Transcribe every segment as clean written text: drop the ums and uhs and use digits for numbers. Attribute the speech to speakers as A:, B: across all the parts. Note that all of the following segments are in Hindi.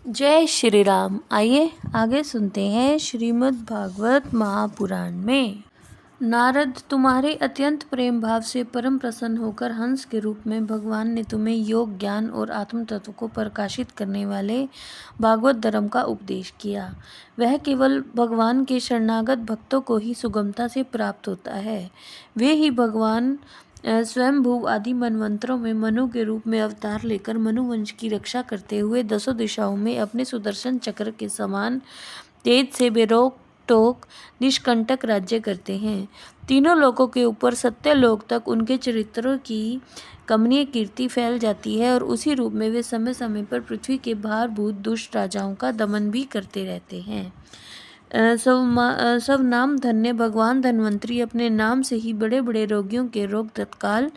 A: जय श्री राम। आइए आगे सुनते हैं श्रीमद् भागवत महापुराण में। नारद, तुम्हारे अत्यंत प्रेम भाव से परम प्रसन्न होकर हंस के रूप में भगवान ने तुम्हें योग, ज्ञान और आत्म तत्व को प्रकाशित करने वाले भागवत धर्म का उपदेश किया। वह केवल भगवान के शरणागत भक्तों को ही सुगमता से प्राप्त होता है। वे ही भगवान स्वयंभू आदि मनवंतरों में मनु के रूप में अवतार लेकर मनुवंश की रक्षा करते हुए दसों दिशाओं में अपने सुदर्शन चक्र के समान तेज से बेरोक टोक निष्कंटक राज्य करते हैं। तीनों लोकों के ऊपर सत्य लोक तक उनके चरित्रों की कमनीय कीर्ति फैल जाती है और उसी रूप में वे समय समय पर पृथ्वी के भारभूत दुष्ट राजाओं का दमन भी करते रहते हैं। सब नाम धन्य भगवान धन्वंतरी अपने नाम से ही बड़े बड़े रोगियों के रोग तत्काल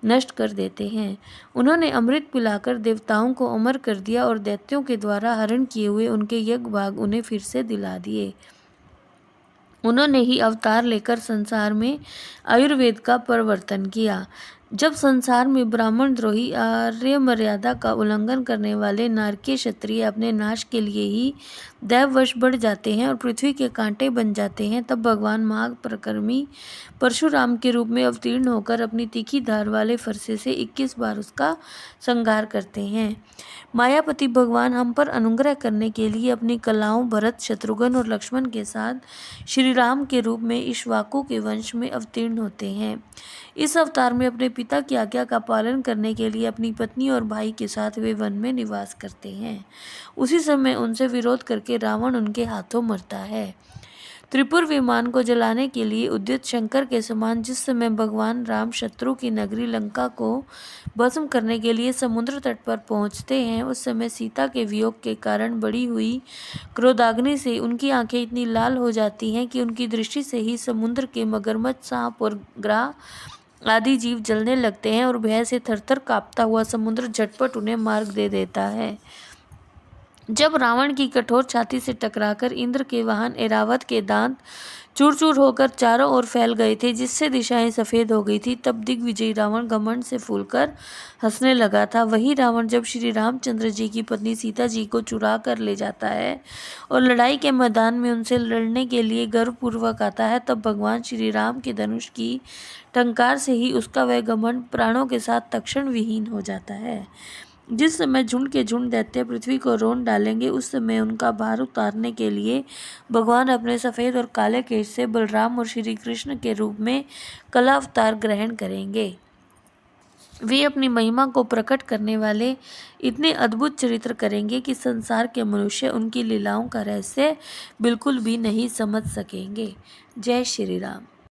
A: नष्ट कर देते हैं। उन्होंने अमृत पिलाकर देवताओं को अमर कर दिया और दैत्यों के द्वारा हरण किए हुए उनके यज्ञ भाग उन्हें फिर से दिला दिए। उन्होंने ही अवतार लेकर संसार में आयुर्वेद का प्रवर्तन किया। जब संसार में ब्राह्मण द्रोही, आर्य मर्यादा का उल्लंघन करने वाले नारकीय क्षत्रिय अपने नाश के लिए ही दैववश बढ़ जाते हैं और पृथ्वी के कांटे बन जाते हैं, तब भगवान महापराक्रमी परशुराम के रूप में अवतीर्ण होकर अपनी तीखी धार वाले फरसे से 21 बार उसका संहार करते हैं। मायापति भगवान हम पर अनुग्रह करने के लिए अपनी कलाओं भरत, शत्रुघ्न और लक्ष्मण के साथ श्री राम के रूप में इक्ष्वाकु के वंश में अवतीर्ण होते हैं। इस अवतार में अपने पिता की आज्ञा का पालन करने के लिए अपनी पत्नी और भाई के साथ वे वन में निवास करते हैं। उसी समय उनसे विरोध करके रावण उनके हाथों मरता है। त्रिपुर विमान को जलाने के लिए उद्यत शंकर के समान जिस समय भगवान राम शत्रु की नगरी लंका को भस्म करने के लिए समुद्र तट पर पहुंचते हैं, उस समय सीता के वियोग के कारण बढ़ी हुई क्रोधाग्नि से उनकी आंखें इतनी लाल हो जाती हैं कि उनकी दृष्टि से ही समुद्र के मगरमच्छ, सांप और ग्राह आदि जीव जलने लगते हैं और भय से थरथर कांपता हुआ समुद्र झटपट उन्हें मार्ग दे देता है। जब रावण की कठोर छाती से टकराकर इंद्र के वाहन ऐरावत के दांत चूर चूर होकर चारों ओर फैल गए थे, जिससे दिशाएं सफेद हो गई थी, तब दिग्विजयी रावण घमंड से फूलकर हंसने लगा था। वही रावण जब श्री रामचंद्र जी की पत्नी सीता जी को चुरा कर ले जाता है और लड़ाई के मैदान में उनसे लड़ने के लिए गर्वपूर्वक आता है, तब भगवान श्री राम के धनुष की टंकार से ही उसका वह घमंड प्राणों के साथ तक्षण विहीन हो जाता है। जिस समय झुंड के झुंड दैत्य पृथ्वी को रोन डालेंगे, उस समय उनका भार उतारने के लिए भगवान अपने सफ़ेद और काले केश से बलराम और श्री कृष्ण के रूप में कला अवतार ग्रहण करेंगे। वे अपनी महिमा को प्रकट करने वाले इतने अद्भुत चरित्र करेंगे कि संसार के मनुष्य उनकी लीलाओं का रहस्य बिल्कुल भी नहीं समझ सकेंगे। जय श्री राम।